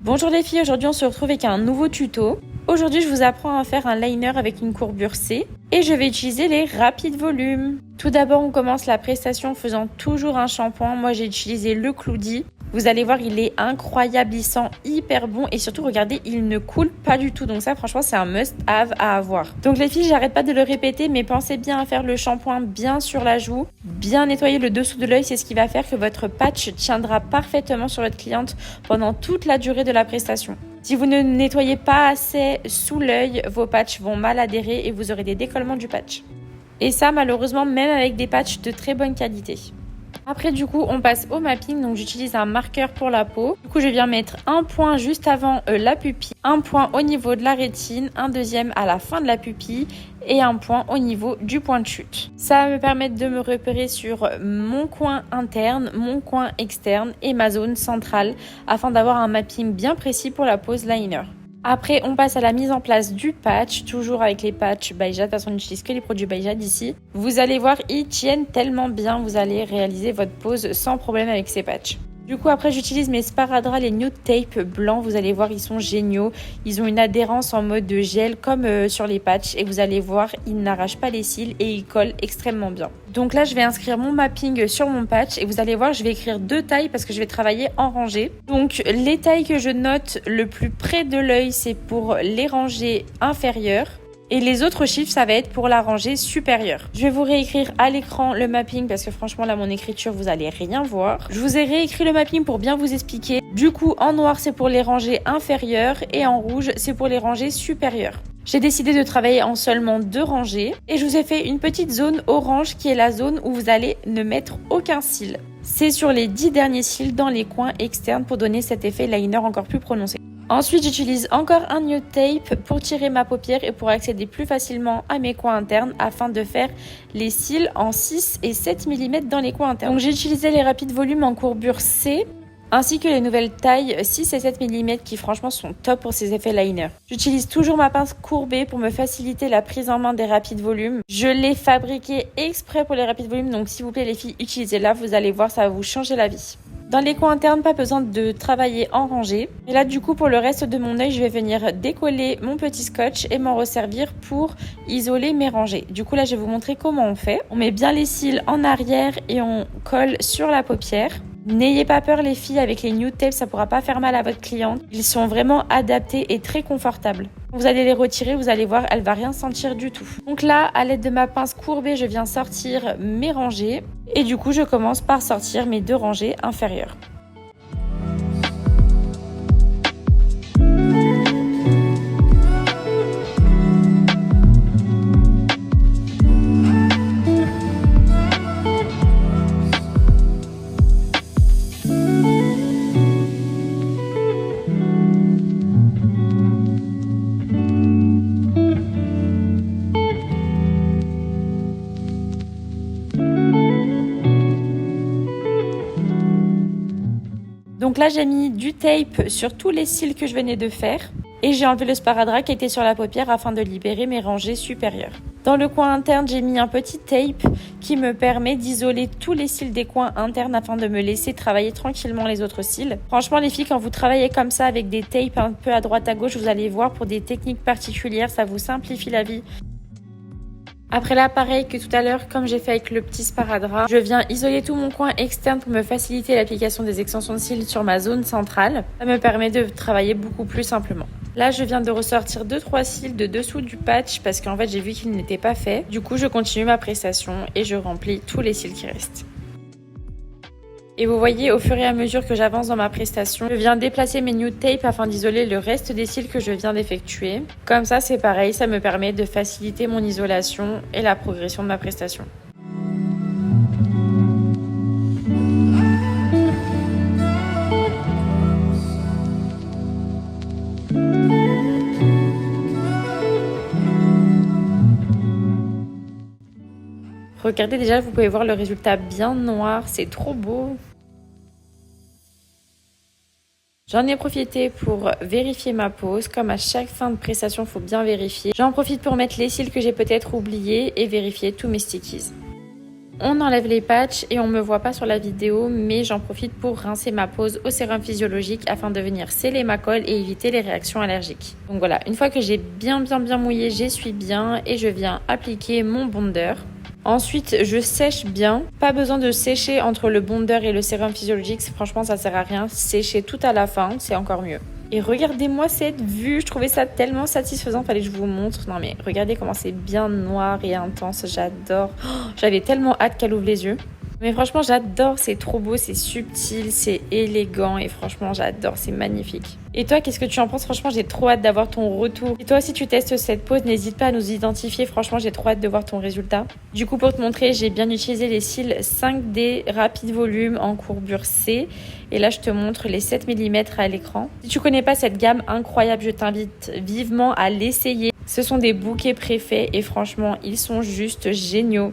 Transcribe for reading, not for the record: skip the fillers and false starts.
Bonjour les filles, aujourd'hui on se retrouve avec un nouveau tuto. Aujourd'hui je vous apprends à faire un liner avec une courbure C et je vais utiliser les rapides volumes. Tout d'abord on commence la prestation en faisant toujours un shampoing. Moi j'ai utilisé le Cloudy. Vous allez voir, il est incroyable, il sent hyper bon et surtout regardez, il ne coule pas du tout. Donc ça franchement c'est un must-have à avoir. Donc les filles, j'arrête pas de le répéter, mais pensez bien à faire le shampoing bien sur la joue, bien nettoyer le dessous de l'œil. C'est ce qui va faire que votre patch tiendra parfaitement sur votre cliente pendant toute la durée de la prestation. Si vous ne nettoyez pas assez sous l'œil, vos patchs vont mal adhérer et vous aurez des décollements du patch. Et ça malheureusement même avec des patchs de très bonne qualité. Après du coup on passe au mapping, donc j'utilise un marqueur pour la peau. Du coup je viens mettre un point juste avant la pupille, un point au niveau de la rétine, un deuxième à la fin de la pupille et un point au niveau du point de chute. Ça va me permettre de me repérer sur mon coin interne, mon coin externe et ma zone centrale afin d'avoir un mapping bien précis pour la pose liner. Après, on passe à la mise en place du patch, toujours avec les patchs Byjad. De toute façon, on n'utilise que les produits Byjad ici. Vous allez voir, ils tiennent tellement bien, vous allez réaliser votre pose sans problème avec ces patchs. Du coup, après, j'utilise mes sparadraps, les Nude Tape blancs. Vous allez voir, ils sont géniaux. Ils ont une adhérence en mode de gel comme sur les patchs. Et vous allez voir, ils n'arrachent pas les cils et ils collent extrêmement bien. Donc là, je vais inscrire mon mapping sur mon patch. Et vous allez voir, je vais écrire 2 tailles parce que je vais travailler en rangée. Donc, les tailles que je note le plus près de l'œil, c'est pour les rangées inférieures. Et les autres chiffres, ça va être pour la rangée supérieure. Je vais vous réécrire à l'écran le mapping parce que franchement, là, mon écriture, vous allez rien voir. Je vous ai réécrit le mapping pour bien vous expliquer. Du coup, en noir, c'est pour les rangées inférieures et en rouge, c'est pour les rangées supérieures. J'ai décidé de travailler en seulement 2 rangées et je vous ai fait une petite zone orange qui est la zone où vous allez ne mettre aucun cil. C'est sur les 10 derniers cils dans les coins externes pour donner cet effet liner encore plus prononcé. Ensuite, j'utilise encore un Nude Tape pour tirer ma paupière et pour accéder plus facilement à mes coins internes afin de faire les cils en 6 et 7 mm dans les coins internes. Donc j'ai utilisé les rapides volumes en courbure C ainsi que les nouvelles tailles 6 et 7 mm qui franchement sont top pour ces effets liner. J'utilise toujours ma pince courbée pour me faciliter la prise en main des rapides volumes. Je l'ai fabriquée exprès pour les rapides volumes, donc s'il vous plaît les filles, utilisez-la, vous allez voir, ça va vous changer la vie. Dans les coins internes, pas besoin de travailler en rangée. Et là, du coup, pour le reste de mon œil, je vais venir décoller mon petit scotch et m'en resservir pour isoler mes rangées. Du coup, là, je vais vous montrer comment on fait. On met bien les cils en arrière et on colle sur la paupière. N'ayez pas peur les filles, avec les Nude Tape, ça ne pourra pas faire mal à votre cliente. Ils sont vraiment adaptés et très confortables. Vous allez les retirer, vous allez voir, elle va rien sentir du tout. Donc là, à l'aide de ma pince courbée, je viens sortir mes rangées. Et du coup, je commence par sortir mes 2 rangées inférieures. Donc là, j'ai mis du tape sur tous les cils que je venais de faire et j'ai enlevé le sparadrap qui était sur la paupière afin de libérer mes rangées supérieures. Dans le coin interne, j'ai mis un petit tape qui me permet d'isoler tous les cils des coins internes afin de me laisser travailler tranquillement les autres cils. Franchement, les filles, quand vous travaillez comme ça avec des tapes un peu à droite à gauche, vous allez voir, pour des techniques particulières, ça vous simplifie la vie. Après là, pareil que tout à l'heure, comme j'ai fait avec le petit sparadrap, je viens isoler tout mon coin externe pour me faciliter l'application des extensions de cils sur ma zone centrale. Ça me permet de travailler beaucoup plus simplement. Là, je viens de ressortir 2-3 cils de dessous du patch parce qu'en fait, j'ai vu qu'ils n'étaient pas faits. Du coup, je continue ma prestation et je remplis tous les cils qui restent. Et vous voyez, au fur et à mesure que j'avance dans ma prestation, je viens déplacer mes Nude Tape afin d'isoler le reste des cils que je viens d'effectuer. Comme ça, c'est pareil, ça me permet de faciliter mon isolation et la progression de ma prestation. Regardez déjà, vous pouvez voir le résultat bien noir, c'est trop beau. J'en ai profité pour vérifier ma pose. Comme à chaque fin de prestation, il faut bien vérifier. J'en profite pour mettre les cils que j'ai peut-être oubliés et vérifier tous mes stickies. On enlève les patchs et on me voit pas sur la vidéo, mais j'en profite pour rincer ma pose au sérum physiologique afin de venir sceller ma colle et éviter les réactions allergiques. Donc voilà, une fois que j'ai bien mouillé, j'essuie bien et je viens appliquer mon bonder. Ensuite, je sèche bien. Pas besoin de sécher entre le bonder et le sérum physiologique, franchement ça sert à rien. Sécher tout à la fin, c'est encore mieux. Et regardez-moi cette vue, je trouvais ça tellement satisfaisant, fallait que je vous montre. Non mais regardez comment c'est bien noir et intense, j'adore. Oh, j'avais tellement hâte qu'elle ouvre les yeux. Mais franchement j'adore, c'est trop beau, c'est subtil, c'est élégant et franchement j'adore, c'est magnifique. Et toi, qu'est-ce que tu en penses? Franchement j'ai trop hâte d'avoir ton retour. Et toi aussi tu testes cette pose, n'hésite pas à nous identifier, franchement j'ai trop hâte de voir ton résultat. Du coup pour te montrer, j'ai bien utilisé les cils 5D Rapide Volume en courbure C. Et là je te montre les 7 mm à l'écran. Si tu connais pas cette gamme incroyable, je t'invite vivement à l'essayer. Ce sont des bouquets préfaits et franchement ils sont juste géniaux.